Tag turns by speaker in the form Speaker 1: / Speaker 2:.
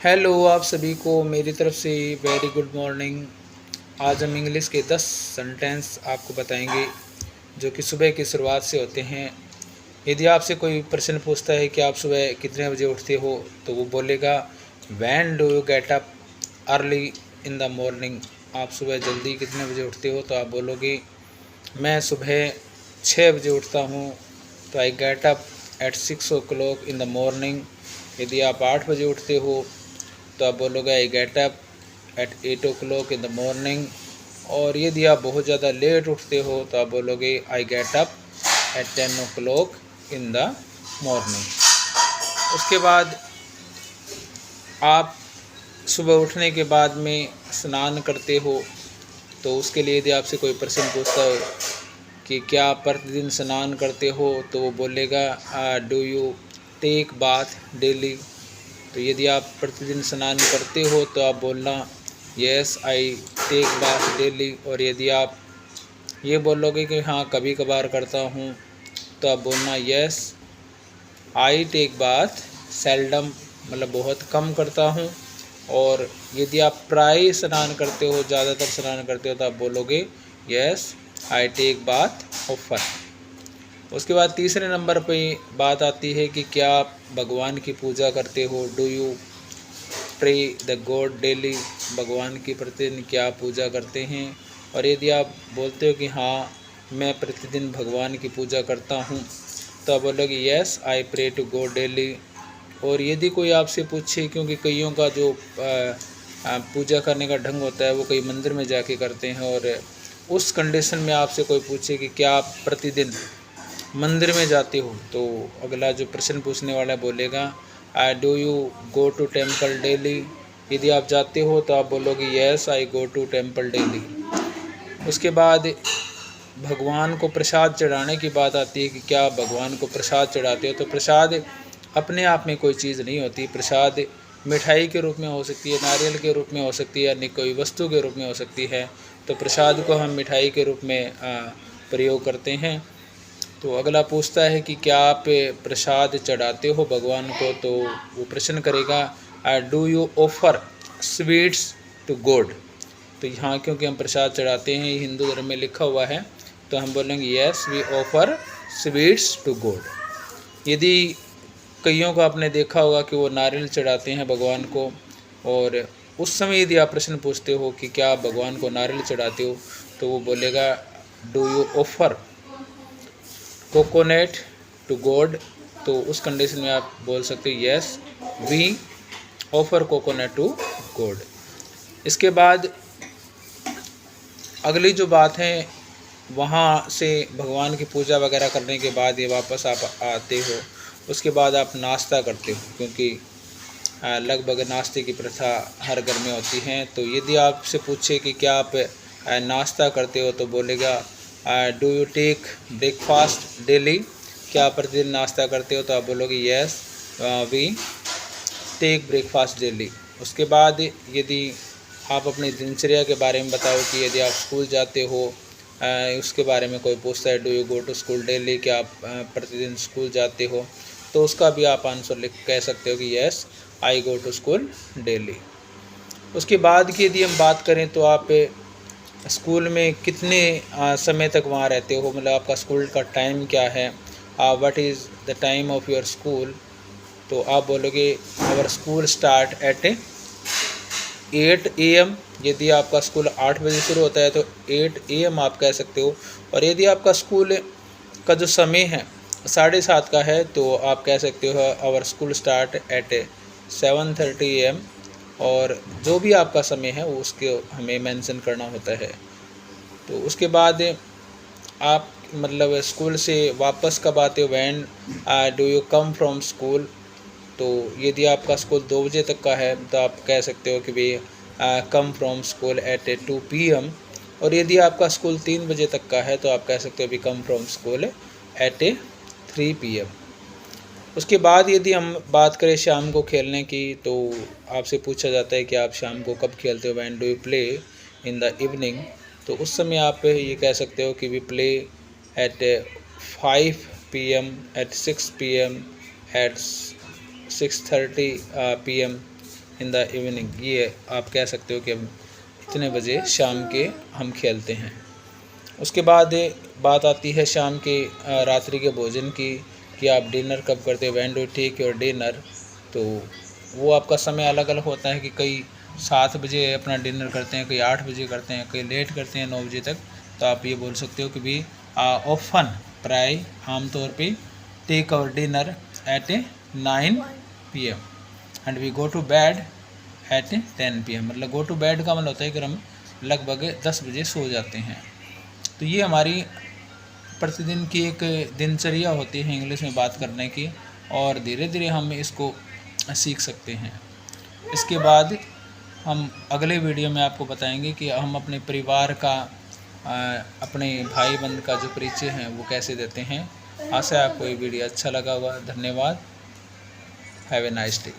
Speaker 1: Hello, आप सभी को मेरी तरफ से वेरी गुड मॉर्निंग। आज हम इंग्लिश के 10 सेंटेंस आपको बताएंगे जो कि सुबह की शुरुआत से होते हैं। यदि आपसे कोई प्रश्न पूछता है कि आप सुबह कितने बजे उठते हो, तो वो बोलेगा when do you get up early in the morning. आप सुबह जल्दी कितने बजे उठते हो, तो आप बोलोगे मैं सुबह 6 बजे उठता हूँ, तो I get up at 6 o'clock in the morning. यदि आप 8 बजे उठते हो, तो आप बोलोगे I get up at 8 o'clock in the morning. और यदि आप बहुत ज़्यादा लेट उठते हो, तो आप बोलोगे I get up at 10 o'clock in the morning. उसके बाद आप सुबह उठने के बाद में स्नान करते हो, तो उसके लिए यदि आपसे कोई प्रश्न पूछता हो कि क्या आप प्रतिदिन स्नान करते हो, तो वो बोलेगा do you take bath daily. तो यदि आप प्रतिदिन स्नान करते हो, तो आप बोलना yes I take bath daily. और यदि आप ये बोलोगे कि हाँ कभी कभार करता हूँ, तो आप बोलना yes I take bath seldom, मतलब बहुत कम करता हूँ। और यदि आप प्राय स्नान करते हो, ज़्यादातर स्नान करते हो, तो आप बोलोगे yes I take bath often. उसके बाद तीसरे नंबर पे बात आती है कि क्या आप भगवान की पूजा करते हो, do you pray the god daily. भगवान की प्रतिदिन क्या पूजा करते हैं। और यदि आप बोलते हो कि हाँ मैं प्रतिदिन भगवान की पूजा करता हूँ, तो आप बोलोगे yes I pray to god daily. और यदि कोई आपसे पूछे, क्योंकि कईयों का जो पूजा करने का ढंग होता है वो कई मंदिर में जाके करते हैं, और उस कंडीशन में आपसे कोई पूछे कि क्या आप प्रतिदिन मंदिर में जाते हो, तो अगला जो प्रश्न पूछने वाला बोलेगा do you go to temple daily. यदि आप जाते हो, तो आप बोलोगे yes I go to temple daily. उसके बाद भगवान को प्रसाद चढ़ाने की बात आती है कि क्या आप भगवान को प्रसाद चढ़ाते हो। तो प्रसाद अपने आप में कोई चीज़ नहीं होती। प्रसाद मिठाई के रूप में हो सकती है, नारियल के रूप में हो सकती है, अन्य कोई वस्तु के रूप में हो सकती है। तो प्रसाद को हम मिठाई के रूप में प्रयोग करते हैं। तो अगला पूछता है कि क्या आप प्रसाद चढ़ाते हो भगवान को, तो वो प्रश्न करेगा do you offer sweets to god. तो यहाँ क्योंकि हम प्रसाद चढ़ाते हैं, हिंदू धर्म में लिखा हुआ है, तो हम बोलेंगे yes we offer sweets to god. यदि कईयों को आपने देखा होगा कि वो नारियल चढ़ाते हैं भगवान को, और उस समय यदि आप प्रश्न पूछते हो कि क्या आप भगवान को नारियल चढ़ाते हो, तो वो बोलेगा do you offer coconut to god. तो उस कंडीशन में आप बोल सकते हो yes we offer coconut to god. इसके बाद अगली जो बात है, वहाँ से भगवान की पूजा वगैरह करने के बाद ये वापस आप आते हो, उसके बाद आप नाश्ता करते हो, क्योंकि लगभग नाश्ते की प्रथा हर घर में होती है। तो यदि आपसे पूछे कि क्या आप नाश्ता करते हो, तो बोलेगा do you take breakfast daily. क्या आप प्रतिदिन नाश्ता करते हो, तो आप बोलोगे yes we take breakfast daily. उसके बाद यदि आप अपनी दिनचर्या के बारे में बताओ कि यदि आप स्कूल जाते हो, उसके बारे में कोई पूछता है do you go to school daily, क्या आप प्रतिदिन स्कूल जाते हो, तो उसका भी आप आंसर लिख कह सकते हो कि yes I go to school daily. उसके बाद की यदि हम बात करें, तो आप स्कूल में कितने समय तक वहाँ रहते हो, मतलब आपका स्कूल का टाइम क्या है, what is the time of your school. तो आप बोलोगे our school start at 8 AM। यदि आपका स्कूल 8 बजे शुरू होता है, तो 8 AM आप कह सकते हो। और यदि आपका स्कूल का जो समय है 7:30 का है, तो आप कह सकते हो our school start at 7:30 AM। और जो भी आपका समय है वो उसके हमें मेंशन करना होता है। तो उसके बाद आप मतलब स्कूल से वापस कब आते हो, when do you come from school. तो यदि आपका स्कूल 2 बजे तक का है, तो आप कह सकते हो कि भाई come from school eight 2 PM। और यदि आपका स्कूल 3 बजे तक का है, तो आप कह सकते हो भी come from school eight 3 PM। उसके बाद यदि हम बात करें शाम को खेलने की, तो आपसे पूछा जाता है कि आप शाम को कब खेलते हो, when do you play in the evening. तो उस समय आप ये कह सकते हो कि we play at 5 PM, at 6 PM, at 6:30 PM। In the evening, ये आप कह सकते हो कि अब इतने बजे शाम के हम खेलते हैं। उसके बाद बात आती है शाम के रात्रि के भोजन की कि आप डिनर कब करते हो, when do you take your dinner. तो वो आपका समय अलग अलग होता है कि कई 7 बजे अपना डिनर करते हैं, कई 8 बजे करते हैं, कई लेट करते हैं 9 बजे तक। तो आप ये बोल सकते हो कि भी ऑफन प्राय आमतौर पे take our dinner at 9 PM and we go to bed at 10 PM। मतलब गो टू बेड का मतलब होता है कि हम लगभग 10 बजे सो जाते हैं। तो ये हमारी प्रतिदिन की एक दिनचर्या होती है इंग्लिश में बात करने की, और धीरे धीरे हम इसको सीख सकते हैं। इसके बाद हम अगले वीडियो में आपको बताएंगे कि हम अपने परिवार का अपने भाई बंद का जो परिचय है वो कैसे देते हैं। आशा है आपको ये वीडियो अच्छा लगा होगा। धन्यवाद। Have a nice day.